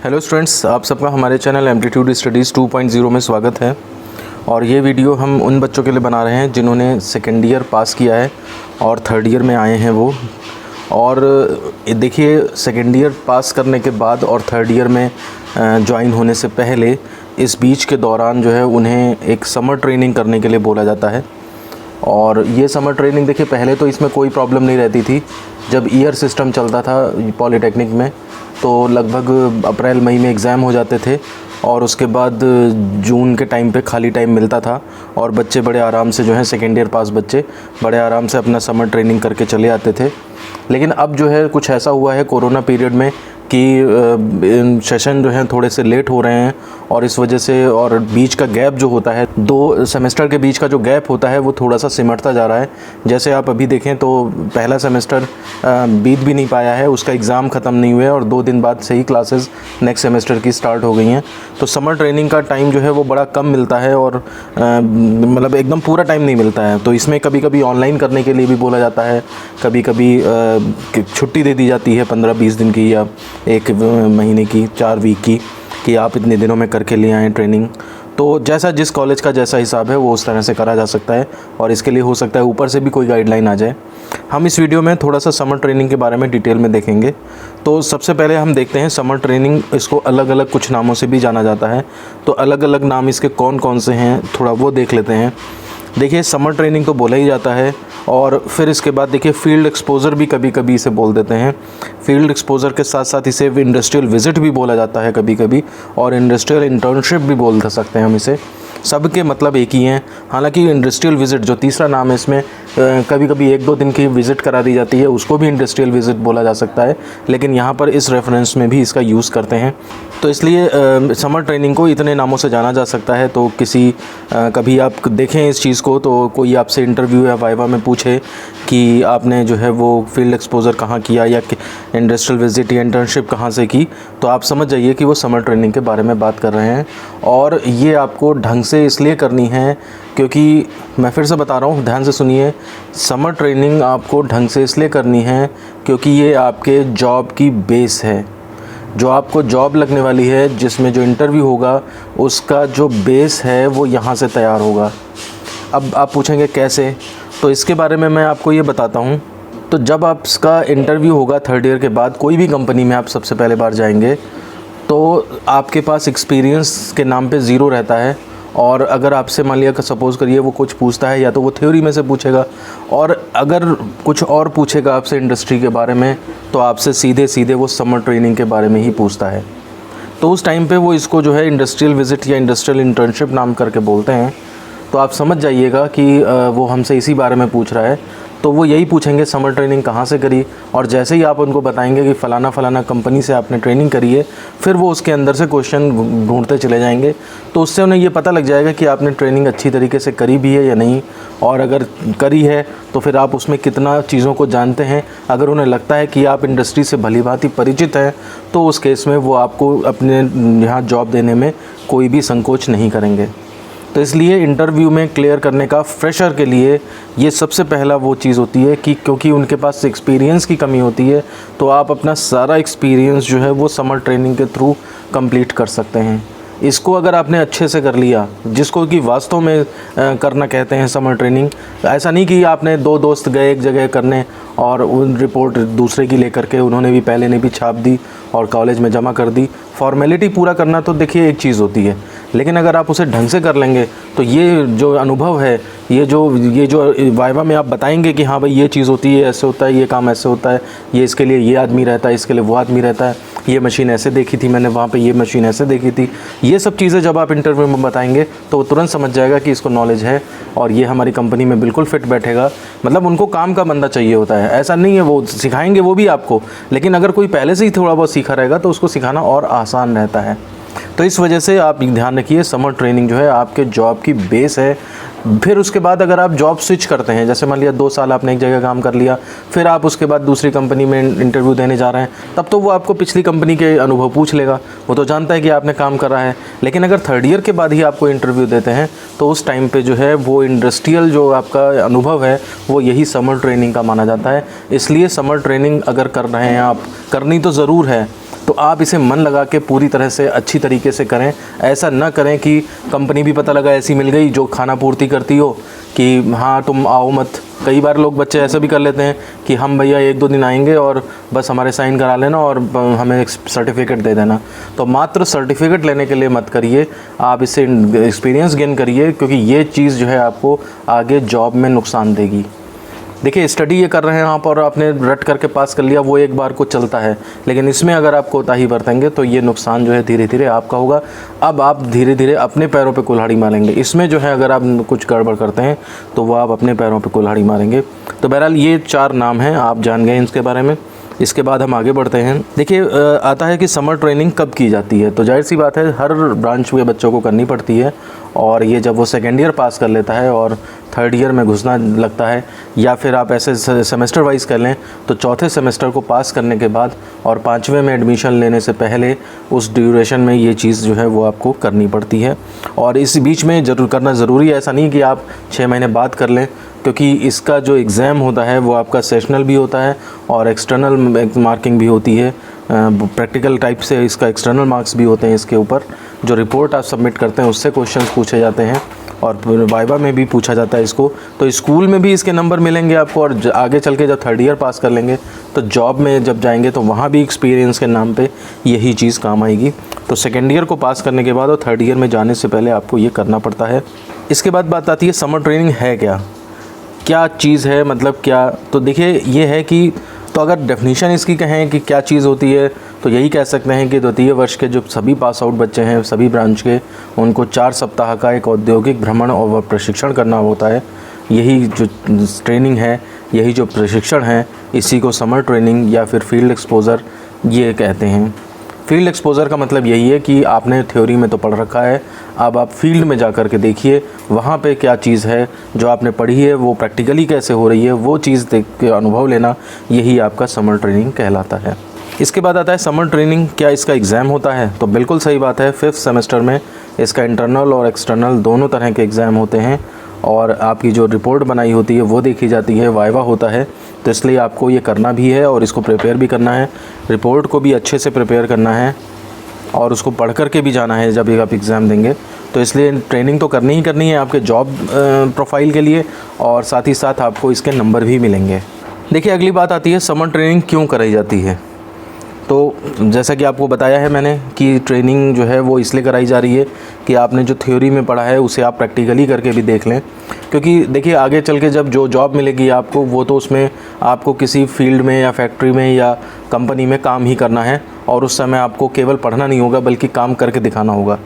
Hello students, आप सबका हमारे चैनल एम्पलीट्यूड स्टडीज़ 2.0 में स्वागत है। और ये वीडियो हम उन बच्चों के लिए बना रहे हैं जिन्होंने सेकेंड ईयर पास किया है और थर्ड ईयर में आए हैं वो। और देखिए, सेकेंड ईयर पास करने के बाद और थर्ड ईयर में ज्वाइन होने से पहले इस बीच के दौरान जो है उन्हें एक समर ट्रेनिंग करने के लिए बोला जाता है। और ये समर ट्रेनिंग देखिए, पहले तो इसमें कोई प्रॉब्लम नहीं रहती थी। जब ईयर सिस्टम चलता था पॉलिटेक्निक में तो लगभग अप्रैल मई में एग्ज़ाम हो जाते थे और उसके बाद जून के टाइम पे खाली टाइम मिलता था और बच्चे बड़े आराम से जो है सेकेंड ईयर पास बच्चे बड़े आराम से अपना समर ट्रेनिंग करके चले आते थे। लेकिन अब जो है कुछ ऐसा हुआ है कोरोना पीरियड में कि सेशन जो हैं थोड़े से लेट हो रहे हैं और इस वजह से और बीच का गैप जो होता है, 2 सेमेस्टर के बीच का जो गैप होता है वो थोड़ा सा सिमटता जा रहा है। जैसे आप अभी देखें तो पहला सेमेस्टर बीत भी नहीं पाया है, उसका एग्ज़ाम ख़त्म नहीं हुए और 2 दिन बाद से ही क्लासेस नेक्स्ट सेमेस्टर की स्टार्ट हो गई हैं। तो समर ट्रेनिंग का टाइम जो है वो बड़ा कम मिलता है और मतलब एकदम पूरा टाइम नहीं मिलता है। तो इसमें कभी कभी ऑनलाइन करने के लिए भी बोला जाता है, कभी कभी छुट्टी दे दी जाती है 15-20 दिन की या 1 महीने की, 4 वीक की, कि आप इतने दिनों में करके ले आएँ ट्रेनिंग। तो जैसा जिस कॉलेज का जैसा हिसाब है वो उस तरह से करा जा सकता है और इसके लिए हो सकता है ऊपर से भी कोई गाइडलाइन आ जाए। हम इस वीडियो में थोड़ा सा समर ट्रेनिंग के बारे में डिटेल में देखेंगे। तो सबसे पहले हम देखते हैं समर ट्रेनिंग, इसको अलग अलग कुछ नामों से भी जाना जाता है। तो अलग अलग नाम इसके कौन कौन से हैं थोड़ा वो देख लेते हैं। देखिए, समर ट्रेनिंग तो बोला ही जाता है और फिर इसके बाद देखिए फील्ड एक्सपोज़र भी कभी कभी इसे बोल देते हैं। फील्ड एक्सपोज़र के साथ साथ इसे इंडस्ट्रियल विज़िट भी बोला जाता है कभी कभी, और इंडस्ट्रियल इंटर्नशिप भी बोल सकते हैं हम इसे। सबके मतलब एक ही हैं। हालांकि इंडस्ट्रियल विज़िट जो तीसरा नाम है इसमें कभी कभी 1-2 दिन की विज़िट करा दी जाती है, उसको भी इंडस्ट्रियल विज़िट बोला जा सकता है, लेकिन यहाँ पर इस रेफरेंस में भी इसका यूज़ करते हैं। तो इसलिए समर ट्रेनिंग को इतने नामों से जाना जा सकता है। तो किसी कभी आप देखें इस चीज़ को तो कोई आपसे इंटरव्यू या वाइवा में पूछे कि आपने जो है वो फील्ड एक्सपोज़र कहाँ किया या इंडस्ट्रियल विज़िट या इंटर्नशिप कहाँ से की, तो आप समझ जाइए कि वो समर ट्रेनिंग के बारे में बात कर रहे हैं। और ये आपको ढंग से इसलिए करनी है क्योंकि मैं फिर से बता रहा हूँ, ध्यान से सुनिए, समर ट्रेनिंग आपको ढंग से इसलिए करनी है क्योंकि ये आपके जॉब की बेस है। जो आपको जॉब लगने वाली है, जिसमें जो इंटरव्यू होगा, उसका जो बेस है वो यहाँ से तैयार होगा। अब आप पूछेंगे कैसे, तो इसके बारे में मैं आपको ये बताता हूँ। तो जब आपका इंटरव्यू होगा थर्ड ईयर के बाद, कोई भी कंपनी में आप सबसे पहले बार जाएंगे तो आपके पास एक्सपीरियंस के नाम पे ज़ीरो रहता है। और अगर आपसे मान लिया सपोज़ करिए वो कुछ पूछता है, या तो वो थ्योरी में से पूछेगा, और अगर कुछ और पूछेगा आपसे इंडस्ट्री के बारे में तो आपसे सीधे सीधे वो समर ट्रेनिंग के बारे में ही पूछता है। तो उस टाइम पे वो इसको जो है इंडस्ट्रियल विज़िट या इंडस्ट्रियल इंटर्नशिप नाम करके बोलते हैं। तो आप समझ जाइएगा कि वो हमसे इसी बारे में पूछ रहा है। तो वो यही पूछेंगे समर ट्रेनिंग कहाँ से करी, और जैसे ही आप उनको बताएंगे कि फ़लाना फ़लाना कंपनी से आपने ट्रेनिंग करी है, फिर वो उसके अंदर से क्वेश्चन ढूंढते चले जाएंगे। तो उससे उन्हें ये पता लग जाएगा कि आपने ट्रेनिंग अच्छी तरीके से करी भी है या नहीं, और अगर करी है तो फिर आप उसमें कितना चीज़ों को जानते हैं। अगर उन्हें लगता है कि आप इंडस्ट्री से भलीभांति परिचित हैं तो उस केस में वो आपको अपने यहाँ जॉब देने में कोई भी संकोच नहीं करेंगे। तो इसलिए इंटरव्यू में क्लियर करने का फ्रेशर के लिए ये सबसे पहला वो चीज़ होती है कि क्योंकि उनके पास एक्सपीरियंस की कमी होती है, तो आप अपना सारा एक्सपीरियंस जो है वो समर ट्रेनिंग के थ्रू कंप्लीट कर सकते हैं। इसको अगर आपने अच्छे से कर लिया, जिसको कि वास्तव में करना कहते हैं समर ट्रेनिंग, ऐसा नहीं कि आपने 2 दोस्त गए एक जगह करने और उन रिपोर्ट दूसरे की लेकर के उन्होंने भी पहले ने भी छाप दी और कॉलेज में जमा कर दी। फॉर्मेलिटी पूरा करना तो देखिए एक चीज़ होती है, लेकिन अगर आप उसे ढंग से कर लेंगे तो ये जो अनुभव है, ये जो वाइवा में आप बताएंगे कि हाँ भाई ये चीज़ होती है, ऐसे होता है, ये काम ऐसे होता है, ये इसके लिए ये आदमी रहता है, इसके लिए वो आदमी रहता है, ये मशीन ऐसे देखी थी मैंने वहाँ पे, ये मशीन ऐसे देखी थी, ये सब चीज़ें जब आप इंटरव्यू में बताएंगे तो वो तुरंत समझ जाएगा कि इसको नॉलेज है और ये हमारी कंपनी में बिल्कुल फिट बैठेगा। मतलब उनको काम का बंदा चाहिए होता है, ऐसा नहीं है वो सिखाएंगे वो भी आपको, लेकिन अगर कोई पहले से ही थोड़ा बहुत सीखा रहेगा तो उसको सिखाना और आसान रहता है। तो इस वजह से आप ध्यान रखिए, समर ट्रेनिंग जो है आपके जॉब की बेस है। फिर उसके बाद अगर आप जॉब स्विच करते हैं, जैसे मान लिया 2 साल आपने एक जगह काम कर लिया, फिर आप उसके बाद दूसरी कंपनी में इंटरव्यू देने जा रहे हैं, तब तो वो आपको पिछली कंपनी के अनुभव पूछ लेगा, वो तो जानता है कि आपने काम करा है। लेकिन अगर थर्ड ईयर के बाद ही आपको इंटरव्यू देते हैं तो उस टाइम पे जो है वो इंडस्ट्रियल जो आपका अनुभव है वो यही समर ट्रेनिंग का माना जाता है। इसलिए समर ट्रेनिंग अगर कर रहे हैं आप, करनी तो ज़रूर है, तो तो आप इसे मन लगा के पूरी तरह से अच्छी तरीके से करें। ऐसा ना करें कि कंपनी भी पता लगा ऐसी मिल गई जो खाना पूर्ति करती हो कि हाँ तुम आओ मत। कई बार लोग बच्चे ऐसा भी कर लेते हैं कि हम भैया 1-2 दिन आएंगे और बस हमारे साइन करा लेना और हमें एक सर्टिफिकेट दे देना। तो मात्र सर्टिफिकेट लेने के लिए मत करिए, आप इससे एक्सपीरियंस गेन करिए, क्योंकि ये चीज़ जो है आपको आगे जॉब में नुकसान देगी। देखिए स्टडी ये कर रहे हैं आप और आपने रट करके पास कर लिया, वो एक बार को चलता है, लेकिन इसमें अगर आप कोताही बरतेंगे तो ये नुकसान जो है धीरे धीरे आपका होगा। अब आप धीरे धीरे अपने पैरों पे कुल्हाड़ी मारेंगे। इसमें जो है अगर आप कुछ गड़बड़ करते हैं तो वो आप अपने पैरों पे कुल्हाड़ी मारेंगे। तो बहरहाल ये 4 नाम हैं, आप जान गए इसके बारे में। इसके बाद हम आगे बढ़ते हैं। देखिए आता है कि समर ट्रेनिंग कब की जाती है, तो जाहिर सी बात है हर ब्रांच के बच्चों को करनी पड़ती है। और ये जब वो सेकेंड ईयर पास कर लेता है और थर्ड ईयर में घुसना लगता है, या फिर आप ऐसे सेमेस्टर वाइज कर लें तो चौथे सेमेस्टर को पास करने के बाद और 5वें में एडमिशन लेने से पहले उस ड्यूरेशन में ये चीज़ जो है वो आपको करनी पड़ती है। और इस बीच में जरूर करना ज़रूरी है, ऐसा नहीं कि आप 6 महीने बाद कर लें, क्योंकि इसका जो एग्ज़ाम होता है वो आपका सेशनल भी होता है और एक्सटर्नल मार्किंग भी होती है। प्रैक्टिकल टाइप से इसका एक्सटर्नल मार्क्स भी होते हैं। इसके ऊपर जो रिपोर्ट आप सबमिट करते हैं उससे क्वेश्चंस पूछे जाते हैं और वाइवा में भी पूछा जाता है इसको। तो स्कूल में भी इसके नंबर मिलेंगे आपको, और आगे चल के जब थर्ड ईयर पास कर लेंगे तो जॉब में जब जाएंगे तो वहाँ भी एक्सपीरियंस के नाम पे यही चीज़ काम आएगी। तो सेकेंड ईयर को पास करने के बाद और थर्ड ईयर में जाने से पहले आपको ये करना पड़ता है। इसके बाद बात आती है समर ट्रेनिंग है क्या चीज़ है, मतलब क्या। तो देखिए ये है कि, तो अगर डेफिनेशन इसकी कहें कि क्या चीज़ होती है तो यही कह सकते हैं कि द्वितीय वर्ष के जो सभी पास आउट बच्चे हैं सभी ब्रांच के, उनको 4 सप्ताह का एक औद्योगिक भ्रमण और प्रशिक्षण करना होता है। यही जो ट्रेनिंग है, यही जो प्रशिक्षण है, इसी को समर ट्रेनिंग या फिर फील्ड एक्सपोज़र ये कहते हैं। फील्ड एक्सपोज़र का मतलब यही है कि आपने थ्योरी में तो पढ़ रखा है, अब आप फील्ड में जा कर के देखिए वहाँ पे क्या चीज़ है जो आपने पढ़ी है वो प्रैक्टिकली कैसे हो रही है, वो चीज़ देख के अनुभव लेना, यही आपका समर ट्रेनिंग कहलाता है। इसके बाद आता है समर ट्रेनिंग, क्या इसका एग्ज़ाम होता है? तो बिल्कुल सही बात है, 5th सेमेस्टर में इसका इंटरनल और एक्सटर्नल दोनों तरह के एग्ज़ाम होते हैं और आपकी जो रिपोर्ट बनाई होती है वो देखी जाती है, वाइवा होता है। तो इसलिए आपको ये करना भी है और इसको प्रिपेयर भी करना है, रिपोर्ट को भी अच्छे से प्रिपेयर करना है और उसको पढ़ कर के भी जाना है जब आप एग्ज़ाम देंगे। तो इसलिए ट्रेनिंग तो करनी ही करनी है आपके जॉब प्रोफाइल के लिए, और साथ ही साथ आपको इसके नंबर भी मिलेंगे। देखिए अगली बात आती है समर ट्रेनिंग क्यों कराई जाती है। तो जैसा कि आपको बताया है मैंने कि ट्रेनिंग जो है वो इसलिए कराई जा रही है कि आपने जो थ्योरी में पढ़ा है उसे आप प्रैक्टिकली करके भी देख लें। क्योंकि देखिए आगे चल के जब जो जॉब मिलेगी आपको, वो तो उसमें आपको किसी फील्ड में या फैक्ट्री में या कंपनी में काम ही करना है और उस समय आपको केवल पढ़ना नहीं होगा बल्कि काम करके दिखाना होगा।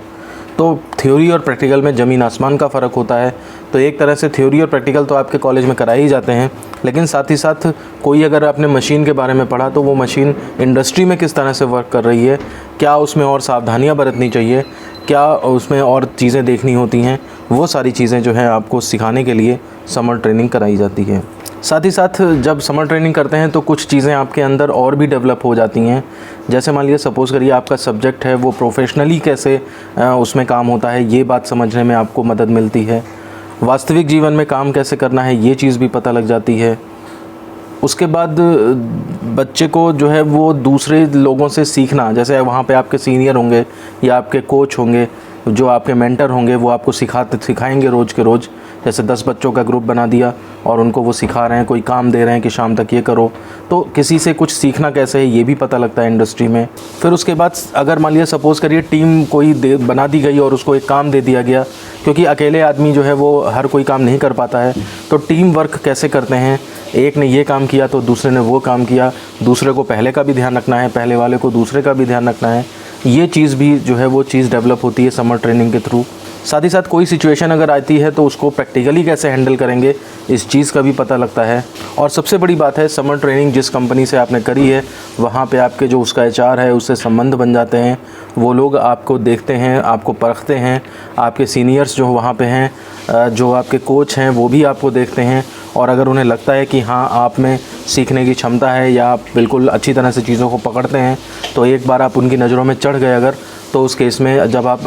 तो थ्योरी और प्रैक्टिकल में ज़मीन आसमान का फ़र्क होता है। तो एक तरह से थ्योरी और प्रैक्टिकल तो आपके कॉलेज में कराए ही जाते हैं, लेकिन साथ ही साथ कोई अगर आपने मशीन के बारे में पढ़ा तो वो मशीन इंडस्ट्री में किस तरह से वर्क कर रही है, क्या उसमें और सावधानियां बरतनी चाहिए, क्या उसमें और चीज़ें देखनी होती हैं, वो सारी चीज़ें जो है आपको सिखाने के लिए समर ट्रेनिंग कराई जाती है। साथ ही साथ जब समर ट्रेनिंग करते हैं तो कुछ चीज़ें आपके अंदर और भी डेवलप हो जाती हैं। जैसे मान लीजिए सपोज़ करिए आपका सब्जेक्ट है वो प्रोफेशनली कैसे उसमें काम होता है, ये बात समझने में आपको मदद मिलती है। वास्तविक जीवन में काम कैसे करना है ये चीज़ भी पता लग जाती है। उसके बाद बच्चे को जो है वो दूसरे लोगों से सीखना, जैसे वहाँ पे आपके सीनियर होंगे या आपके कोच होंगे, जो आपके मेंटर होंगे, वो आपको सिखाएंगे रोज़ के रोज़। जैसे 10 बच्चों का ग्रुप बना दिया और उनको वो सिखा रहे हैं, कोई काम दे रहे हैं कि शाम तक ये करो, तो किसी से कुछ सीखना कैसे है ये भी पता लगता है इंडस्ट्री में। फिर उसके बाद अगर मान लिया सपोज़ करिए टीम कोई बना दी गई और उसको एक काम दे दिया गया, क्योंकि अकेले आदमी जो है वो हर कोई काम नहीं कर पाता है, तो टीम वर्क कैसे करते हैं, एक ने ये काम किया तो दूसरे ने वो काम किया, दूसरे को पहले का भी ध्यान रखना है, पहले वाले को दूसरे का भी ध्यान रखना है, ये चीज़ भी जो है वो चीज़ डेवलप होती है समर ट्रेनिंग के थ्रू। साथ ही साथ कोई सिचुएशन अगर आती है तो उसको प्रैक्टिकली कैसे हैंडल करेंगे, इस चीज़ का भी पता लगता है। और सबसे बड़ी बात है, समर ट्रेनिंग जिस कंपनी से आपने करी है वहाँ पे आपके जो उसका HR है उससे संबंध बन जाते हैं। वो लोग आपको देखते हैं, आपको परखते हैं, आपके सीनियर्स जो वहाँ पे हैं, जो आपके कोच हैं वो भी आपको देखते हैं, और अगर उन्हें लगता है कि हाँ आप में सीखने की क्षमता है या आप बिल्कुल अच्छी तरह से चीज़ों को पकड़ते हैं, तो एक बार आप उनकी नज़रों में चढ़ गए अगर, तो उस केस में जब आप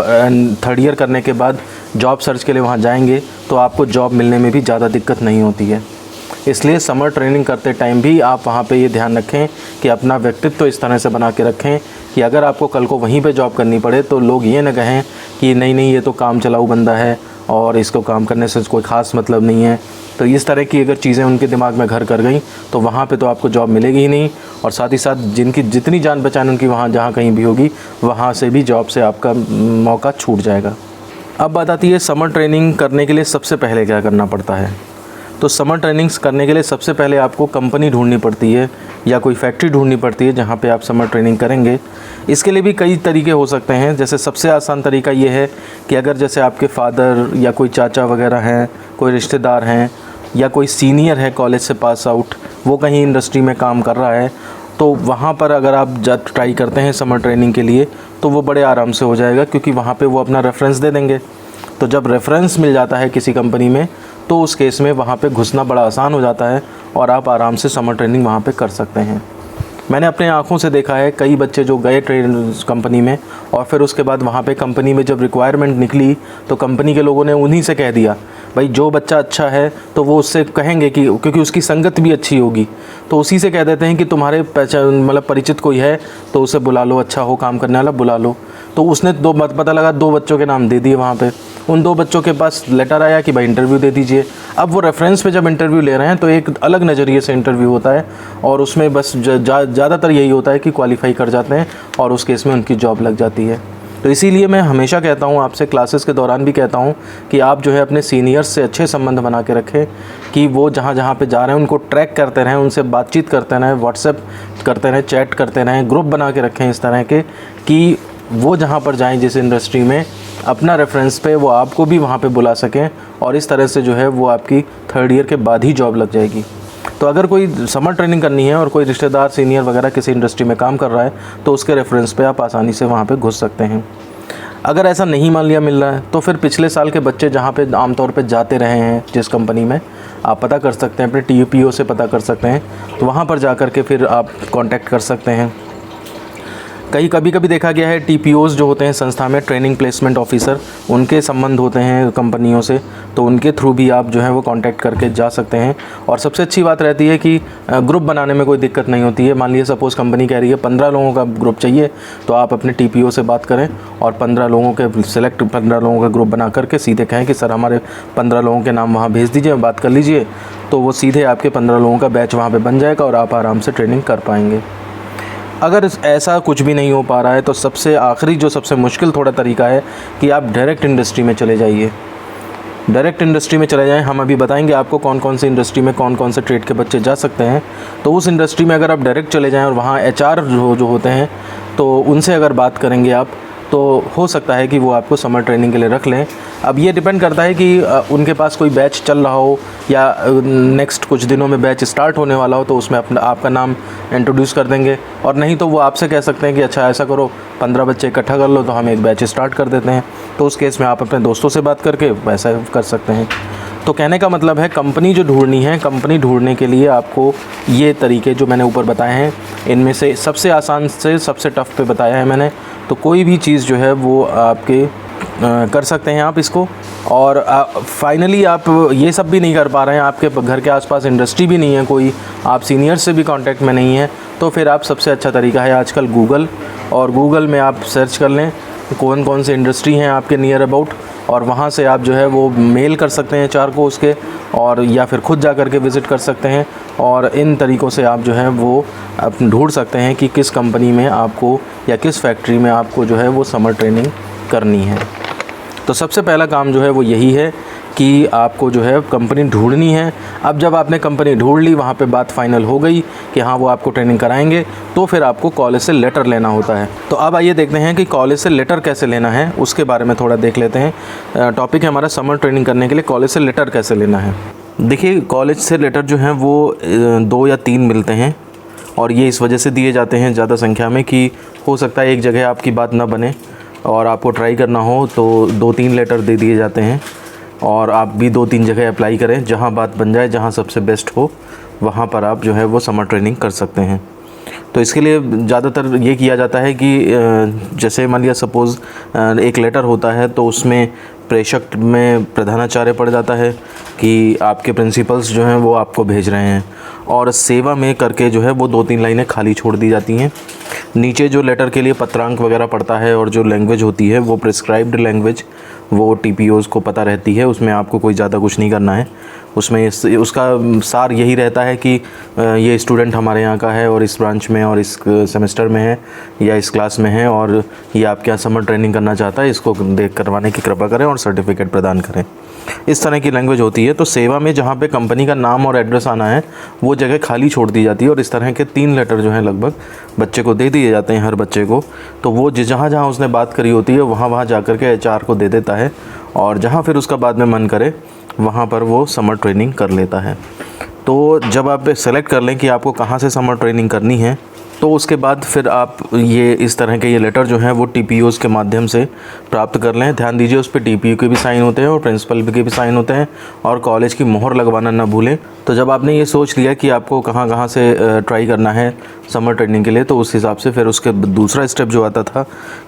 थर्ड ईयर करने के बाद जॉब सर्च के लिए वहाँ जाएंगे तो आपको जॉब मिलने में भी ज़्यादा दिक्कत नहीं होती है। इसलिए समर ट्रेनिंग करते टाइम भी आप वहाँ पे ये ध्यान रखें कि अपना व्यक्तित्व इस तरह से बना के रखें कि अगर आपको कल को वहीं पे जॉब करनी पड़े तो लोग ये ना कहें कि नहीं ये तो काम चलाऊ बंदा है और इसको काम करने से कोई ख़ास मतलब नहीं है। तो इस तरह की अगर चीज़ें उनके दिमाग में घर कर गई तो वहाँ पे तो आपको जॉब मिलेगी ही नहीं, और साथ ही साथ जिनकी जितनी जान पहचान उनकी वहाँ जहाँ कहीं भी होगी वहाँ से भी जॉब से आपका मौका छूट जाएगा। अब बात आती है समर ट्रेनिंग करने के लिए सबसे पहले क्या करना पड़ता है। तो समर ट्रेनिंग्स करने के लिए सबसे पहले आपको कंपनी ढूंढनी पड़ती है या कोई फैक्ट्री ढूंढनी पड़ती है जहाँ पे आप समर ट्रेनिंग करेंगे। इसके लिए भी कई तरीके हो सकते हैं। जैसे सबसे आसान तरीका ये है कि अगर जैसे आपके फादर या कोई चाचा वगैरह हैं, कोई रिश्तेदार हैं या कोई सीनियर है कॉलेज से पास आउट, वो कहीं इंडस्ट्री में काम कर रहा है, तो वहाँ पर अगर आप ट्राई करते हैं समर ट्रेनिंग के लिए तो वो बड़े आराम से हो जाएगा, क्योंकि वहाँ पे वो अपना रेफरेंस दे देंगे। तो जब रेफरेंस मिल जाता है किसी कंपनी में तो उस केस में वहाँ पे घुसना बड़ा आसान हो जाता है और आप आराम से समर ट्रेनिंग वहाँ पे कर सकते हैं। मैंने अपने आँखों से देखा है कई बच्चे जो गए कंपनी में और फिर उसके बाद वहाँ पे कंपनी में जब रिक्वायरमेंट निकली तो कंपनी के लोगों ने उन्हीं से कह दिया भाई जो बच्चा अच्छा है तो वो उससे कहेंगे कि क्योंकि उसकी संगत भी अच्छी होगी तो उसी से कह देते हैं कि तुम्हारे मतलब परिचित कोई है तो उसे बुला लो, अच्छा हो काम करने वाला बुला लो। तो उसने पता लगा 2 बच्चों के नाम दे दिए वहाँ पे। उन 2 बच्चों के पास लेटर आया कि भाई इंटरव्यू दे दीजिए। अब वो रेफरेंस पे जब इंटरव्यू ले रहे हैं तो एक अलग नज़रिए से इंटरव्यू होता है और उसमें बस ज़्यादातर यही होता है कि क्वालिफाई कर जाते हैं और उस केस में उनकी जॉब लग जाती है। तो इसीलिए मैं हमेशा कहता हूँ, आपसे क्लासेस के दौरान भी कहता हूँ कि आप जो है अपने सीनियर्स से अच्छे संबंध बना के रखें कि वो जहाँ पे जा रहे हैं उनको ट्रैक करते रहें, उनसे बातचीत करते रहें, व्हाट्सएप करते रहें, चैट करते रहें, ग्रुप बना के रखें इस तरह के कि वो जहाँ पर जाएं जिस इंडस्ट्री में अपना रेफरेंस पे वो आपको भी वहाँ पे बुला सकें और इस तरह से जो है वो आपकी 3rd ईयर के बाद ही जॉब लग जाएगी। तो अगर कोई समर ट्रेनिंग करनी है और कोई रिश्तेदार सीनियर वगैरह किसी इंडस्ट्री में काम कर रहा है तो उसके रेफरेंस पे आप आसानी से वहाँ पे घुस सकते हैं। अगर ऐसा नहीं मान लिया मिल रहा है तो फिर पिछले साल के बच्चे जहाँ पे आमतौर पे जाते रहे हैं जिस कंपनी में, आप पता कर सकते हैं, अपने TPO से पता कर सकते हैं, तो वहाँ पर जा कर के फिर आप कांटेक्ट कर सकते हैं। कभी कभी देखा गया है TPOs जो होते हैं संस्था में, ट्रेनिंग प्लेसमेंट ऑफिसर, उनके संबंध होते हैं कंपनियों से, तो उनके थ्रू भी आप जो है वो कांटेक्ट करके जा सकते हैं। और सबसे अच्छी बात रहती है कि ग्रुप बनाने में कोई दिक्कत नहीं होती है। मान लीजिए सपोज़ कंपनी कह रही है 15 लोगों का ग्रुप चाहिए, तो आप अपने TPO से बात करें और 15 लोगों के 15 लोगों का ग्रुप बना करके सीधे कहें कि सर हमारे 15 लोगों के नाम वहाँ भेज दीजिए, बात कर लीजिए, तो वो सीधे आपके 15 लोगों का बैच वहाँ पर बन जाएगा और आप आराम से ट्रेनिंग कर पाएंगे। अगर ऐसा कुछ भी नहीं हो पा रहा है तो सबसे आखिरी जो सबसे मुश्किल थोड़ा तरीका है कि आप डायरेक्ट इंडस्ट्री में चले जाइए। डायरेक्ट इंडस्ट्री में चले जाएं। हम अभी बताएंगे आपको कौन कौन सी इंडस्ट्री में कौन कौन से ट्रेड के बच्चे जा सकते हैं। तो उस इंडस्ट्री में अगर आप डायरेक्ट चले जाएं और वहाँ HR जो होते हैं तो उनसे अगर बात करेंगे आप तो हो सकता है कि वो आपको समर ट्रेनिंग के लिए रख लें। अब ये डिपेंड करता है कि उनके पास कोई बैच चल रहा हो या नेक्स्ट कुछ दिनों में बैच स्टार्ट होने वाला हो तो उसमें आपका नाम इंट्रोड्यूस कर देंगे, और नहीं तो वो आपसे कह सकते हैं कि अच्छा ऐसा करो 15 बच्चे इकट्ठा कर लो तो हम एक बैच स्टार्ट कर देते हैं। तो उस केस में आप अपने दोस्तों से बात करके वैसा कर सकते हैं। तो कहने का मतलब है कंपनी जो ढूंढनी है, कंपनी ढूंढने के लिए आपको ये तरीके जो मैंने ऊपर बताए हैं इनमें से सबसे आसान से सबसे टफ़ पे बताया है मैंने। तो कोई भी चीज़ जो है वो आपके कर सकते हैं आप इसको। और फाइनली आप ये सब भी नहीं कर पा रहे हैं, आपके घर के आसपास इंडस्ट्री भी नहीं है कोई, आप सीनियर से भी कांटेक्ट में नहीं है, तो फिर आप सबसे अच्छा तरीका है आजकल गूगल, और गूगल में आप सर्च कर लें कौन कौन से इंडस्ट्री हैं आपके नियर अबाउट, और वहाँ से आप जो है वो मेल कर सकते हैं HR को उसके, और या फिर ख़ुद जा कर के विज़िट कर सकते हैं। और इन तरीक़ों से आप जो है वो ढूंढ सकते हैं कि किस कंपनी में आपको या किस फैक्ट्री में आपको जो है वो समर ट्रेनिंग करनी है। तो सबसे पहला काम जो है वो यही है कि आपको जो है कंपनी ढूंढनी है। अब जब आपने कंपनी ढूंढ ली, वहाँ पे बात फाइनल हो गई कि हाँ वो आपको ट्रेनिंग कराएंगे, तो फिर आपको कॉलेज से लेटर लेना होता है। तो अब आइए देखते हैं कि कॉलेज से लेटर कैसे लेना है, उसके बारे में थोड़ा देख लेते हैं। टॉपिक है हमारा समर ट्रेनिंग करने के लिए कॉलेज से लेटर कैसे लेना है। देखिए कॉलेज से लेटर जो हैं वो 2 या 3 मिलते हैं, और ये इस वजह से दिए जाते हैं ज़्यादा संख्या में कि हो सकता है एक जगह आपकी बात ना बने और आपको ट्राई करना हो, तो 2-3 लेटर दे दिए जाते हैं और आप भी 2-3 जगह अप्लाई करें, जहां बात बन जाए, जहां सबसे बेस्ट हो वहां पर आप जो है वो समर ट्रेनिंग कर सकते हैं। तो इसके लिए ज़्यादातर ये किया जाता है कि जैसे मान लिया सपोज़ एक लेटर होता है तो उसमें प्रेषक में प्रधानाचार्य पड़ जाता है कि आपके प्रिंसिपल्स जो हैं वो आपको भेज रहे हैं, और सेवा में करके जो है वो 2-3 लाइनें खाली छोड़ दी जाती हैं। नीचे जो लेटर के लिए पत्रांक वगैरह पड़ता है और जो लैंग्वेज होती है वो प्रिस्क्राइब्ड लैंग्वेज वो टीपीओज़ को पता रहती है, उसमें आपको कोई ज़्यादा कुछ नहीं करना है। उसमें उसका सार यही रहता है कि ये स्टूडेंट हमारे यहाँ का है और इस ब्रांच में और इस सेमेस्टर में है या इस क्लास में है और ये आपके यहाँ समर ट्रेनिंग करना चाहता है, इसको देख करवाने की कृपा करें और सर्टिफिकेट प्रदान करें। इस तरह की लैंग्वेज होती है। तो सेवा में जहाँ पे कंपनी का नाम और एड्रेस आना है वो जगह खाली छोड़ दी जाती है, और इस तरह के 3 लेटर जो हैं लगभग बच्चे को दे दिए जाते हैं, हर बच्चे को। तो वो जहाँ जहाँ उसने बात करी होती है वहाँ जा कर के HR को दे देता है, और जहाँ फिर उसका बाद में मन करे वहाँ पर वो समर ट्रेनिंग कर लेता है। तो जब आप सेलेक्ट कर लें कि आपको कहाँ से समर ट्रेनिंग करनी है, तो उसके बाद फिर आप ये इस तरह के ये लेटर जो हैं वो टीपीओज़ के माध्यम से प्राप्त कर लें। ध्यान दीजिए उस पर टीपीओ के भी साइन होते हैं और प्रिंसिपल के भी साइन होते हैं, और कॉलेज की मोहर लगवाना ना भूलें। तो जब आपने ये सोच लिया कि आपको कहाँ कहाँ से ट्राई करना है समर ट्रेनिंग के लिए, तो उस हिसाब से फिर उसके दूसरा स्टेप जो आता था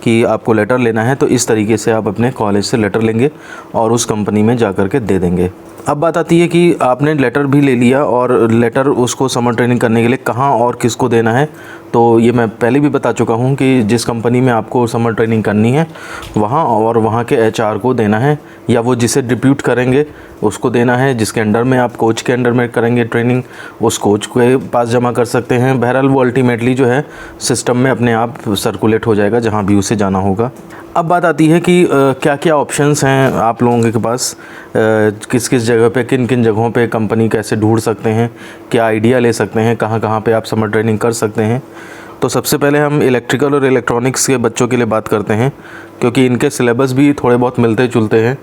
कि आपको लेटर लेना है, तो इस तरीके से आप अपने कॉलेज से लेटर लेंगे और उस कंपनी में जा कर के दे देंगे। अब बात आती है कि आपने लेटर भी ले लिया और लेटर उसको समर ट्रेनिंग करने के लिए कहाँ और किसको देना है। तो ये मैं पहले भी बता चुका हूँ कि जिस कंपनी में आपको समर ट्रेनिंग करनी है वहाँ और वहाँ के HR को देना है, या वो जिसे डिप्यूट करेंगे उसको देना है। जिसके अंडर में आप कोच के अंडर में करेंगे ट्रेनिंग, उस कोच के पास जमा कर सकते हैं। बहरहाल वो अल्टीमेटली जो है सिस्टम में अपने आप सर्कुलेट हो जाएगा जहाँ भी उसे जाना होगा। अब बात आती है कि क्या क्या ऑप्शंस हैं आप लोगों के पास, किस किस जगह पे, किन किन जगहों पे कंपनी कैसे ढूंढ सकते हैं, क्या आइडिया ले सकते हैं, कहाँ कहाँ पे आप समर ट्रेनिंग कर सकते हैं। तो सबसे पहले हम इलेक्ट्रिकल और इलेक्ट्रॉनिक्स के बच्चों के लिए बात करते हैं, क्योंकि इनके सिलेबस भी थोड़े बहुत मिलते जुलते हैं,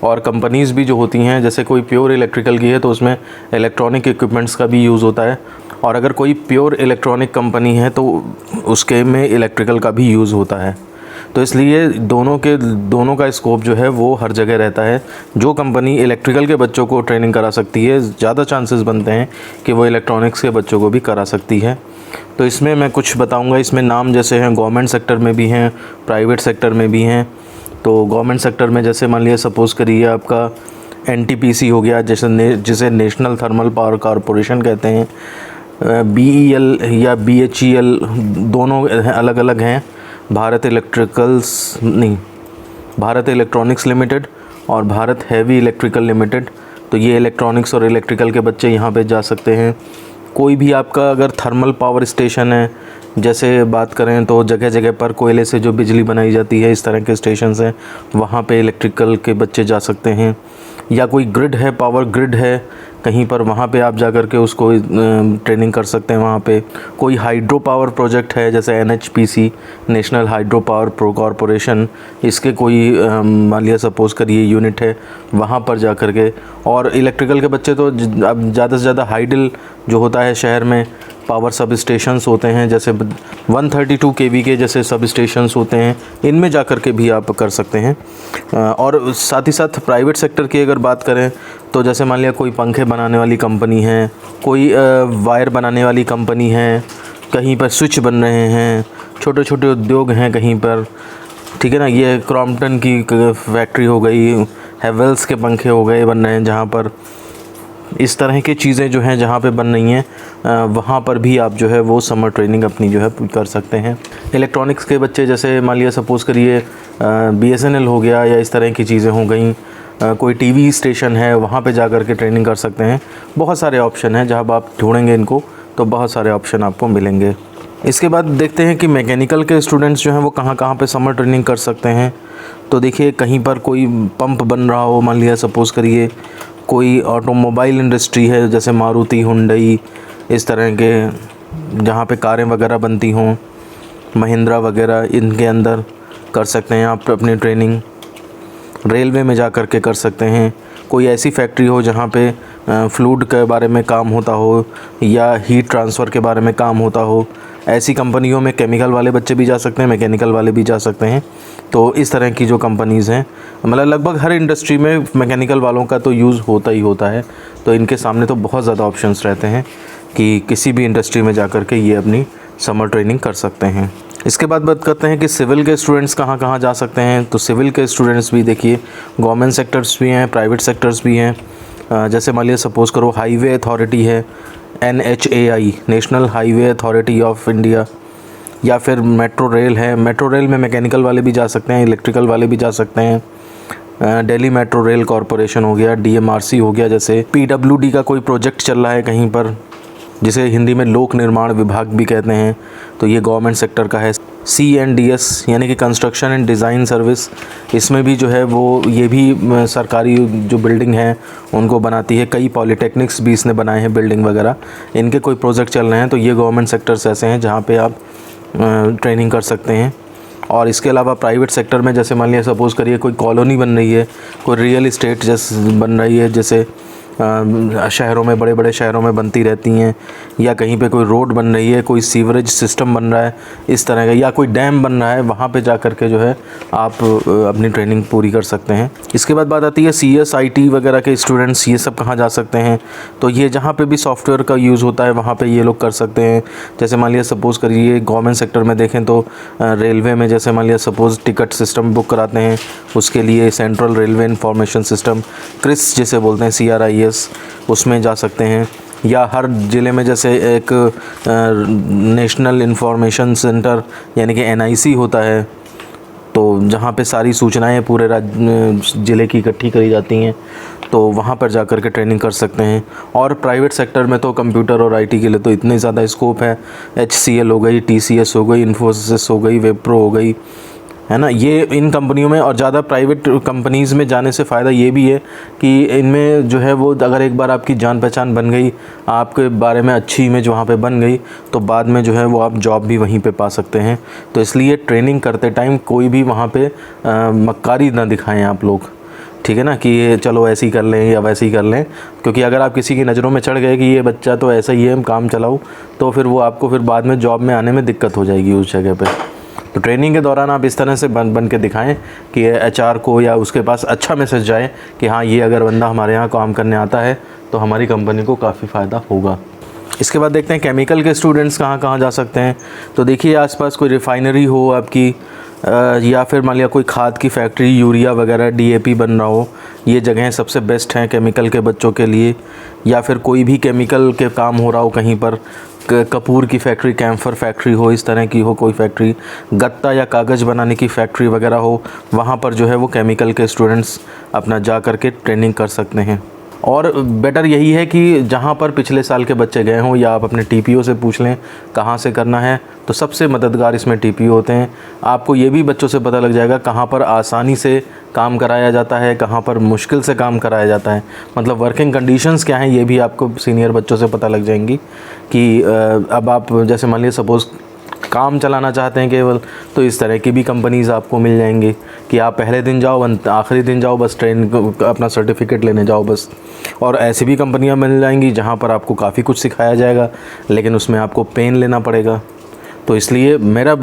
और कंपनीज़ भी जो होती हैं, जैसे कोई प्योर इलेक्ट्रिकल की है तो उसमें इलेक्ट्रॉनिक इक्विपमेंट्स का भी यूज़ होता है, और अगर कोई प्योर इलेक्ट्रॉनिक कंपनी है तो उसके में इलेक्ट्रिकल का भी यूज़ होता है। तो इसलिए दोनों का स्कोप जो है वो हर जगह रहता है। जो कंपनी इलेक्ट्रिकल के बच्चों को ट्रेनिंग करा सकती है, ज़्यादा चांसेस बनते हैं कि वो इलेक्ट्रॉनिक्स के बच्चों को भी करा सकती है। तो इसमें मैं कुछ बताऊंगा। इसमें नाम जैसे हैं गवर्नमेंट सेक्टर में भी हैं, प्राइवेट सेक्टर में भी हैं। तो गवर्नमेंट सेक्टर में जैसे मान लिया सपोज़ करिए आपका NTPC हो गया, जिसे नेशनल थर्मल पावर कॉरपोरेशन कहते हैं। BEL या BHEL दोनों अलग अलग हैं। भारत इलेक्ट्रॉनिक्स लिमिटेड और भारत हैवी इलेक्ट्रिकल लिमिटेड। तो ये इलेक्ट्रॉनिक्स और इलेक्ट्रिकल के बच्चे यहाँ पे जा सकते हैं। कोई भी आपका अगर थर्मल पावर स्टेशन है, जैसे बात करें तो जगह जगह पर कोयले से जो बिजली बनाई जाती है, इस तरह के स्टेशंस हैं, वहाँ पे इलेक्ट्रिकल के बच्चे जा सकते हैं। या कोई ग्रिड है, पावर ग्रिड है कहीं पर, वहाँ पे आप जा कर के उसको ट्रेनिंग कर सकते हैं। वहाँ पे कोई हाइड्रो पावर प्रोजेक्ट है, जैसे NHPC national hydro power corporation, इसके कोई मान लिया सपोज़ करिए यूनिट है, वहाँ पर जा कर के। और इलेक्ट्रिकल के बच्चे तो अब ज़्यादा से ज़्यादा हाइडल जो होता है शहर में, पावर सब स्टेशंस होते हैं, जैसे 132 kV के जैसे सब स्टेशंस होते हैं, इनमें जा कर के भी आप कर सकते हैं। और साथ ही साथ प्राइवेट सेक्टर की अगर बात करें तो जैसे मान लिया कोई पंखे बनाने वाली कंपनी है, कोई वायर बनाने वाली कंपनी है, कहीं पर स्विच बन रहे हैं, छोटे छोटे उद्योग हैं कहीं पर, ठीक है ना। ये क्रॉम्पटन की फैक्ट्री हो गई, हेवेल्स के पंखे हो गए बन रहे हैं, जहाँ पर इस तरह की चीज़ें जो हैं जहाँ पे बन रही हैं वहाँ पर भी आप जो है वो समर ट्रेनिंग अपनी जो है कर सकते हैं। इलेक्ट्रॉनिक्स के बच्चे जैसे मान लिया सपोज़ करिए BSNL हो गया, या इस तरह की चीज़ें हो गई, कोई TV स्टेशन है, वहाँ पे जा कर के ट्रेनिंग कर सकते हैं। बहुत सारे ऑप्शन हैं, जब आप ढूँढेंगे इनको तो बहुत सारे ऑप्शन आपको मिलेंगे। इसके बाद देखते हैं कि मैकेनिकल के स्टूडेंट्स जो हैं वो कहाँ कहाँ पे समर ट्रेनिंग कर सकते हैं। तो देखिए कहीं पर कोई पंप बन रहा हो, मान लिया सपोज़ करिए कोई ऑटोमोबाइल इंडस्ट्री है, जैसे मारुति, हुंडई, इस तरह के जहाँ पे कारें वगैरह बनती हों, महिंद्रा वगैरह, इनके अंदर कर सकते हैं आप अपनी ट्रेनिंग। रेलवे में जा कर के कर सकते हैं। कोई ऐसी फैक्ट्री हो जहाँ पे फ्लूइड के बारे में काम होता हो या हीट ट्रांसफ़र के बारे में काम होता हो, ऐसी कंपनियों में केमिकल वाले बच्चे भी जा सकते हैं, मैकेनिकल वाले भी जा सकते हैं। तो इस तरह की जो कंपनीज़ हैं, मतलब लगभग हर इंडस्ट्री में मैकेनिकल वालों का तो यूज़ होता ही होता है। तो इनके सामने तो बहुत ज़्यादा ऑप्शंस रहते हैं कि किसी भी इंडस्ट्री में जा कर के ये अपनी समर ट्रेनिंग कर सकते हैं। इसके बाद बात करते हैं कि सिविल के स्टूडेंट्स कहाँ कहाँ जा सकते हैं। तो सिविल के स्टूडेंट्स भी देखिए गवर्नमेंट सेक्टर्स भी हैं, प्राइवेट सेक्टर्स भी हैं। जैसे मान लिया सपोज़ करो हाईवे अथॉरिटी है, NHAI national highway authority of India, या फिर मेट्रो रेल है। मेट्रो रेल में मैकेनिकल वाले भी जा सकते हैं, इलेक्ट्रिकल वाले भी जा सकते हैं। दिल्ली मेट्रो रेल कॉरपोरेशन हो गया, DMRC हो गया। जैसे PWD का कोई प्रोजेक्ट चल रहा है कहीं पर, जिसे हिंदी में लोक निर्माण विभाग भी कहते हैं, तो ये गवर्नमेंट सेक्टर का है। CNDS यानी कि कंस्ट्रक्शन एंड डिज़ाइन सर्विस, इसमें भी जो है वो ये भी सरकारी जो बिल्डिंग है उनको बनाती है। कई पॉलीटेक्निक्स भी इसने बनाए हैं बिल्डिंग वगैरह, इनके कोई प्रोजेक्ट चल रहे हैं तो ये गवर्नमेंट सेक्टर्स ऐसे हैं जहाँ पे आप ट्रेनिंग कर सकते हैं। और इसके अलावा प्राइवेट सेक्टर में जैसे मान लिया सपोज़ करिए कोई कॉलोनी बन रही है, कोई रियल इस्टेट जैसे बन रही है, जैसे शहरों में, बड़े बड़े शहरों में बनती रहती हैं, या कहीं पे कोई रोड बन रही है, कोई सीवरेज सिस्टम बन रहा है इस तरह का, या कोई डैम बन रहा है, वहाँ पे जा कर के जो है आप अपनी ट्रेनिंग पूरी कर सकते हैं। इसके बाद बात आती है CS IT वगैरह के स्टूडेंट्स, ये सब कहाँ जा सकते हैं। तो ये जहाँ पे भी सॉफ्टवेयर का यूज़ होता है वहाँ पे ये लोग कर सकते हैं। जैसे मान लिया सपोज़ करिए गवर्नमेंट सेक्टर में देखें तो रेलवे में जैसे मान लिया सपोज़ टिकट सिस्टम बुक कराते हैं, उसके लिए central railway information system CRIS जिसे बोलते हैं, CRIS, उसमें जा सकते हैं। या हर ज़िले में जैसे एक नेशनल इंफॉर्मेशन सेंटर यानी कि NIC होता है, तो जहाँ पे सारी सूचनाएं पूरे ज़िले की इकट्ठी करी जाती हैं, तो वहाँ पर जा कर के ट्रेनिंग कर सकते हैं। और प्राइवेट सेक्टर में तो कंप्यूटर और IT के लिए तो इतने ज़्यादा स्कोप है। HCL हो गई, TCS हो गई, इन्फोसिस हो गई, विप्रो हो गई, है ना। ये इन कंपनियों में, और ज़्यादा प्राइवेट कंपनीज़ में जाने से फ़ायदा ये भी है कि इनमें जो है वो अगर एक बार आपकी जान पहचान बन गई, आपके बारे में अच्छी इमेज वहाँ पे बन गई, तो बाद में जो है वो आप जॉब भी वहीं पे पा सकते हैं। तो इसलिए ट्रेनिंग करते टाइम कोई भी वहाँ पे मक्कारी ना दिखाएं आप लोग, ठीक है ना, कि ये चलो ऐसे ही कर लें या वैसे ही कर लें। क्योंकि अगर आप किसी की नज़रों में चढ़ गए कि ये बच्चा तो ऐसा ही है, हम काम चलाओ, तो फिर वो आपको फिर बाद में जॉब में आने में दिक्कत हो जाएगी उस जगह पे। तो ट्रेनिंग के दौरान आप इस तरह से बन के दिखाएं कि HR को या उसके पास अच्छा मैसेज जाए कि हाँ, ये अगर बंदा हमारे यहाँ काम करने आता है तो हमारी कंपनी को काफ़ी फ़ायदा होगा। इसके बाद देखते हैं केमिकल के स्टूडेंट्स कहाँ कहाँ जा सकते हैं। तो देखिए आसपास कोई रिफ़ाइनरी हो आपकी, या फिर मान लिया कोई खाद की फैक्ट्री, यूरिया वगैरह DAP बन रहा हो, ये जगहें सबसे बेस्ट हैं केमिकल के बच्चों के लिए। या फिर कोई भी केमिकल के काम हो रहा हो कहीं पर, कपूर की फैक्ट्री, कैम्फर फैक्ट्री हो, इस तरह की हो कोई फैक्ट्री, गत्ता या कागज़ बनाने की फैक्ट्री वगैरह हो, वहाँ पर जो है वो केमिकल के स्टूडेंट्स अपना जा कर के ट्रेनिंग कर सकते हैं। और बेटर यही है कि जहाँ पर पिछले साल के बच्चे गए हों, या आप अपने TPO से पूछ लें कहाँ से करना है, तो सबसे मददगार इसमें TPO होते हैं। आपको ये भी बच्चों से पता लग जाएगा कहाँ पर आसानी से काम कराया जाता है, कहाँ पर मुश्किल से काम कराया जाता है, मतलब वर्किंग कंडीशंस क्या हैं, ये भी आपको सीनियर बच्चों से पता लग जाएंगी। कि अब आप जैसे मान लीजिए सपोज़ काम चलाना चाहते हैं केवल, तो इस तरह की भी कंपनीज़ आपको मिल जाएंगी कि आप पहले दिन जाओ, आखिरी दिन जाओ, बस ट्रेन अपना सर्टिफिकेट लेने जाओ बस। और ऐसी भी कंपनियां मिल जाएंगी जहां पर आपको काफ़ी कुछ सिखाया जाएगा, लेकिन उसमें आपको पेन लेना पड़ेगा। तो इसलिए मेरा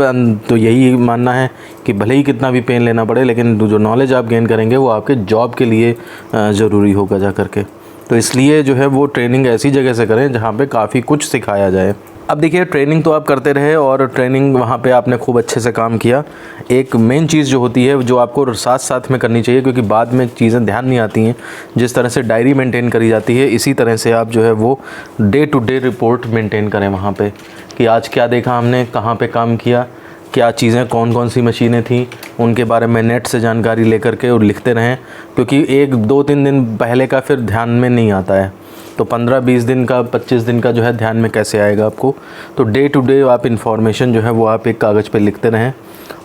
तो यही मानना है कि भले ही कितना भी पेन लेना पड़े, लेकिन जो नॉलेज आप गेन करेंगे वो आपके जॉब के लिए ज़रूरी होगा जा कर के। तो इसलिए जो है वो ट्रेनिंग ऐसी जगह से करें जहाँ पे काफ़ी कुछ सिखाया जाए। अब देखिए ट्रेनिंग तो आप करते रहे और ट्रेनिंग वहाँ पे आपने खूब अच्छे से काम किया। एक मेन चीज़ जो होती है जो आपको साथ साथ में करनी चाहिए, क्योंकि बाद में चीज़ें ध्यान नहीं आती हैं। जिस तरह से डायरी मेंटेन करी जाती है, इसी तरह से आप जो है वो day to day report maintain करें वहाँ पे, कि आज क्या देखा हमने, कहाँ पे काम किया, क्या चीज़ें, कौन कौन सी मशीनें थी, उनके बारे में नेट से जानकारी लेकर के और लिखते रहें। क्योंकि 1-2-3 दिन पहले का फिर ध्यान में नहीं आता है, तो 15-20 दिन का, 25 दिन का जो है ध्यान में कैसे आएगा आपको। तो डे टू डे आप इन्फॉर्मेशन जो है वो आप एक कागज़ पे लिखते रहें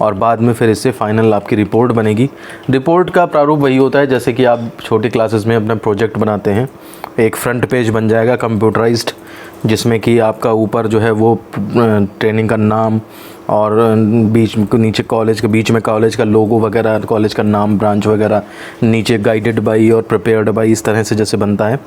और बाद में फिर इससे फाइनल आपकी रिपोर्ट बनेगी। रिपोर्ट का प्रारूप वही होता है जैसे कि आप छोटी क्लासेस में अपना प्रोजेक्ट बनाते हैं। एक फ्रंट पेज बन जाएगा कंप्यूटराइज्ड, जिसमें कि आपका ऊपर जो है वो ट्रेनिंग का नाम और बीच नीचे कॉलेज के बीच में कॉलेज का लोगो वगैरह, कॉलेज का नाम, ब्रांच वगैरह, नीचे गाइडेड बाई और प्रिपेयर्ड बाई, इस तरह से जैसे बनता है।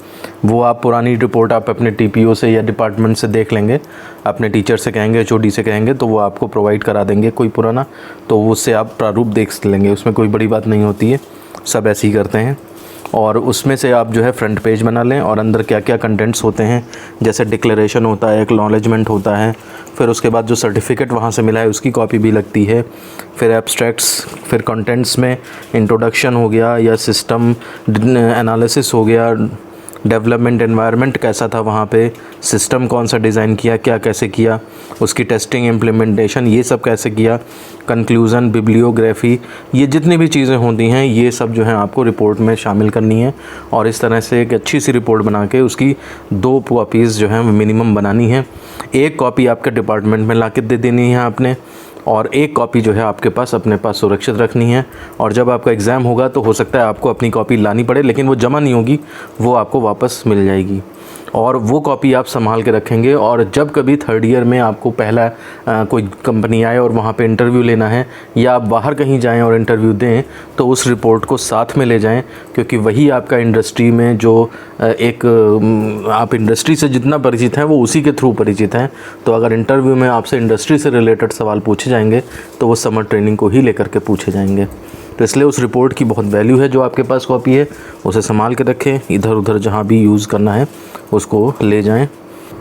वो आप पुरानी रिपोर्ट आप अपने TPO से या डिपार्टमेंट से देख लेंगे, अपने टीचर से कहेंगे, HOD से कहेंगे, तो वो आपको प्रोवाइड करा देंगे कोई पुराना, तो उससे आप प्रारूप देख लेंगे। उसमें कोई बड़ी बात नहीं होती है, सब ऐसे ही करते हैं। और उसमें से आप जो है फ्रंट पेज बना लें और अंदर क्या क्या कंटेंट्स होते हैं, जैसे डिक्लेरेशन होता है, एक्नॉलेजमेंट होता है, फिर उसके बाद जो सर्टिफिकेट वहाँ से मिला है उसकी कॉपी भी लगती है, फिर एब्स्ट्रैक्ट्स, फिर कंटेंट्स में इंट्रोडक्शन हो गया या सिस्टम एनालिसिस हो गया, डेवलपमेंट एनवायरनमेंट कैसा था वहाँ पे, सिस्टम कौन सा डिज़ाइन किया, क्या कैसे किया, उसकी टेस्टिंग इम्प्लीमेंटेशन ये सब कैसे किया, कंक्लूज़न, बिब्लियोग्राफी, ये जितनी भी चीज़ें होती हैं ये सब जो है आपको रिपोर्ट में शामिल करनी है। और इस तरह से एक अच्छी सी रिपोर्ट बना के उसकी 2 कॉपीज़ जो हैं मिनिमम बनानी है। 1 कॉपी आपके डिपार्टमेंट में ला के दे देनी है आपने, और 1 कॉपी जो है आपके पास अपने पास सुरक्षित रखनी है। और जब आपका एग्ज़ाम होगा तो हो सकता है आपको अपनी कॉपी लानी पड़े, लेकिन वो जमा नहीं होगी, वो आपको वापस मिल जाएगी और वो कॉपी आप संभाल के रखेंगे। और जब कभी 3rd ईयर में आपको पहला कोई कंपनी आए और वहाँ पे इंटरव्यू लेना है या आप बाहर कहीं जाएं और इंटरव्यू दें तो उस रिपोर्ट को साथ में ले जाएं, क्योंकि वही आपका इंडस्ट्री में जो आप इंडस्ट्री से जितना परिचित हैं वो उसी के थ्रू परिचित हैं। तो अगर इंटरव्यू में आपसे इंडस्ट्री से रिलेटेड सवाल पूछे जाएंगे तो वो समर ट्रेनिंग को ही लेकर के पूछे जाएंगे। तो इसलिए उस रिपोर्ट की बहुत वैल्यू है। जो आपके पास कॉपी है उसे संभाल के रखें, इधर उधर जहाँ भी यूज़ करना है उसको ले जाएं।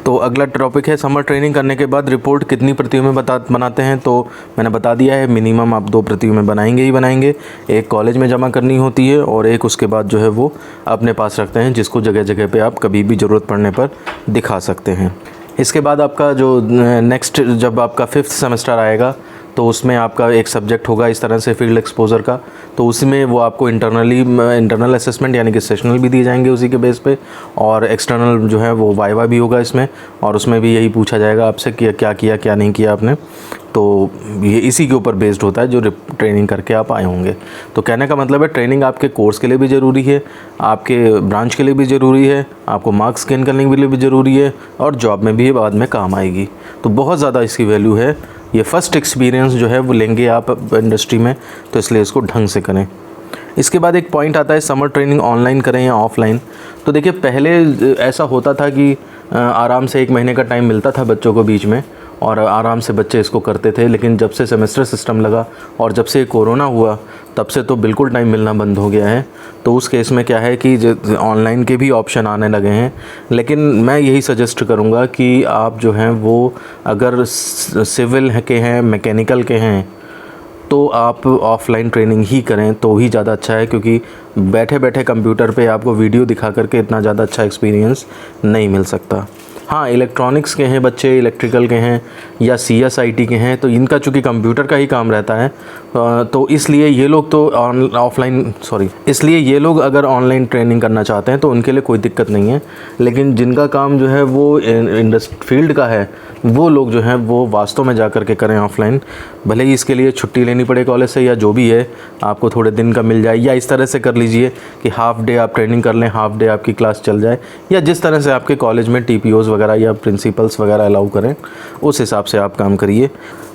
तो अगला टॉपिक है समर ट्रेनिंग करने के बाद रिपोर्ट कितनी प्रतियों में बनाते हैं। तो मैंने बता दिया है, मिनिमम आप 2 प्रतियों में बनाएंगे ही बनाएंगे। 1 कॉलेज में जमा करनी होती है और 1 उसके बाद जो है वो अपने पास रखते हैं, जिसको जगह जगह पे आप कभी भी ज़रूरत पड़ने पर दिखा सकते हैं। इसके बाद आपका जो नेक्स्ट जब आपका 5th सेमेस्टर आएगा तो उसमें आपका एक सब्जेक्ट होगा इस तरह से फील्ड एक्सपोजर का। तो उसमें वो आपको इंटरनल असेसमेंट यानी कि सेशनल भी दिए जाएंगे उसी के बेस पे, और एक्सटर्नल जो है वो वाइवा भी होगा इसमें, और उसमें भी यही पूछा जाएगा आपसे कि क्या किया क्या नहीं किया आपने। तो ये इसी के ऊपर बेस्ड होता है जो ट्रेनिंग करके आप आए होंगे। तो कहने का मतलब है ट्रेनिंग आपके कोर्स के लिए भी ज़रूरी है, आपके ब्रांच के लिए भी ज़रूरी है, आपको मार्क्स गेन करने के लिए भी ज़रूरी है, और जॉब में भी बाद में काम आएगी। तो बहुत ज़्यादा इसकी वैल्यू है। ये फर्स्ट एक्सपीरियंस जो है वो लेंगे आप इंडस्ट्री में, तो इसलिए इसको ढंग से करें। इसके बाद एक पॉइंट आता है समर ट्रेनिंग ऑनलाइन करें या ऑफ़लाइन। तो देखिए पहले ऐसा होता था कि आराम से 1 महीने का टाइम मिलता था बच्चों को बीच में और आराम से बच्चे इसको करते थे। लेकिन जब से सेमेस्टर सिस्टम लगा और जब से कोरोना हुआ तब से तो बिल्कुल टाइम मिलना बंद हो गया है। तो उस केस में क्या है कि ऑनलाइन के भी ऑप्शन आने लगे हैं। लेकिन मैं यही सजेस्ट करूँगा कि आप जो हैं वो अगर सिविल के हैं, मैकेनिकल के हैं, तो आप ऑफ़लाइन ट्रेनिंग ही करें तो ही ज़्यादा अच्छा है, क्योंकि बैठे बैठे कंप्यूटर पे आपको वीडियो दिखा करके इतना ज़्यादा अच्छा एक्सपीरियंस नहीं मिल सकता। हाँ, इलेक्ट्रॉनिक्स के हैं बच्चे, इलेक्ट्रिकल के हैं या CSIT के हैं, तो इनका चूँकि कंप्यूटर का ही काम रहता है तो इसलिए ये लोग तो इसलिए ये लोग अगर ऑनलाइन ट्रेनिंग करना चाहते हैं तो उनके लिए कोई दिक्कत नहीं है। लेकिन जिनका काम जो है वो फील्ड का है वो लोग जो हैं वो वास्तव में जा कर के करें ऑफ़लाइन। भले ही इसके लिए छुट्टी लेनी पड़े कॉलेज से या जो भी है, आपको थोड़े दिन का मिल जाए, या इस तरह से कर लीजिए कि हाफ़ डे आप ट्रेनिंग कर लें, हाफ़ डे आपकी क्लास चल जाए, या जिस तरह से आपके कॉलेज में TPOs वगैरह या प्रिंसिपल्स वगैरह अलाउ करें उस हिसाब से आप काम करिए।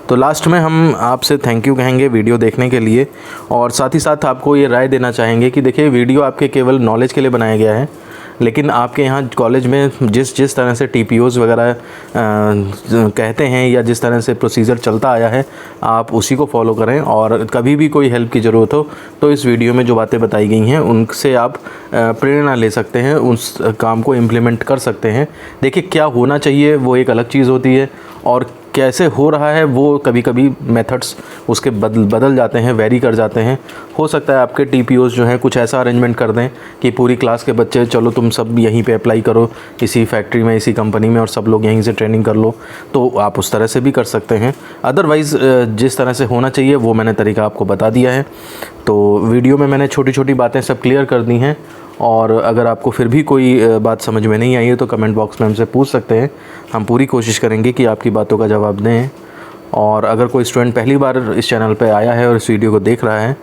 तो लास्ट में हम आपसे थैंक यू कहेंगे वीडियो देखने के लिए, और साथ ही साथ आपको ये राय देना चाहेंगे कि देखिए वीडियो आपके केवल नॉलेज के लिए बनाया गया है, लेकिन आपके यहाँ कॉलेज में जिस तरह से TPOs वगैरह कहते हैं या जिस तरह से प्रोसीजर चलता आया है आप उसी को फॉलो करें। और कभी भी कोई हेल्प की ज़रूरत हो तो इस वीडियो में जो बातें बताई गई हैं उनसे आप प्रेरणा ले सकते हैं, उस काम को इम्प्लीमेंट कर सकते हैं। देखिए क्या होना चाहिए वो एक अलग चीज़ होती है, और कैसे हो रहा है वो कभी कभी मेथड्स उसके बदल जाते हैं, वेरी कर जाते हैं। हो सकता है आपके TPOs जो हैं कुछ ऐसा अरेंजमेंट कर दें कि पूरी क्लास के बच्चे चलो तुम सब यहीं पे अप्लाई करो इसी फैक्ट्री में, इसी कंपनी में, और सब लोग यहीं से ट्रेनिंग कर लो, तो आप उस तरह से भी कर सकते हैं। अदरवाइज़ जिस तरह से होना चाहिए वो मैंने तरीका आपको बता दिया है। तो वीडियो में मैंने छोटी छोटी बातें सब क्लियर कर दी हैं, और अगर आपको फिर भी कोई बात समझ में नहीं आई है तो कमेंट बॉक्स में हमसे पूछ सकते हैं। हम पूरी कोशिश करेंगे कि आपकी बातों का जवाब दें। और अगर कोई स्टूडेंट पहली बार इस चैनल पर आया है और इस वीडियो को देख रहा है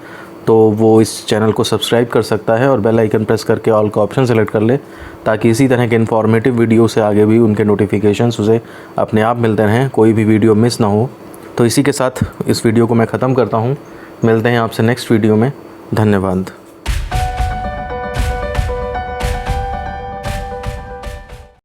तो वो इस चैनल को सब्सक्राइब कर सकता है और बेल आइकन प्रेस करके ऑल का ऑप्शन सेलेक्ट कर ले, ताकि इसी तरह के इन्फॉर्मेटिव वीडियो से आगे भी उनके नोटिफिकेशंस उसे अपने आप मिलते रहें, कोई भी वीडियो मिस ना हो। तो इसी के साथ इस वीडियो को मैं ख़त्म करता हूँ। मिलते हैं आपसे नेक्स्ट वीडियो में। धन्यवाद।